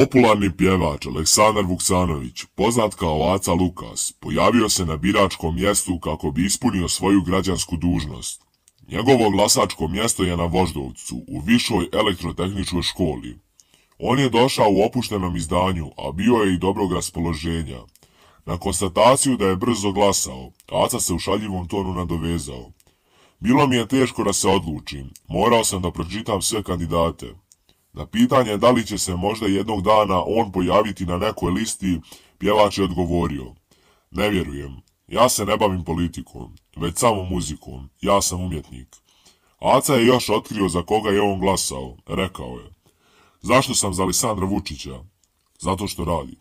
Popularni pjevač Aleksandar Vuksanović, poznat kao Aca Lukas, pojavio se na biračkom mjestu kako bi ispunio svoju građansku dužnost. Njegovo glasačko mjesto je na Voždovcu, u Višoj elektrotehničkoj školi. On je došao u opuštenom izdanju, a bio je i dobrog raspoloženja. Na konstataciju da je brzo glasao, Aca se u šaljivom tonu nadovezao. Bilo mi je teško da se odlučim, morao sam da pročitam sve kandidate. Na pitanje da li će se možda jednog dana on pojaviti na nekoj listi, pjevač je odgovorio: ne vjerujem, ja se ne bavim politikom, već samo muzikom, ja sam umjetnik. Aca je još otkrio za koga je on glasao, rekao je: zašto sam za Aleksandra Vučića? Zato što radi.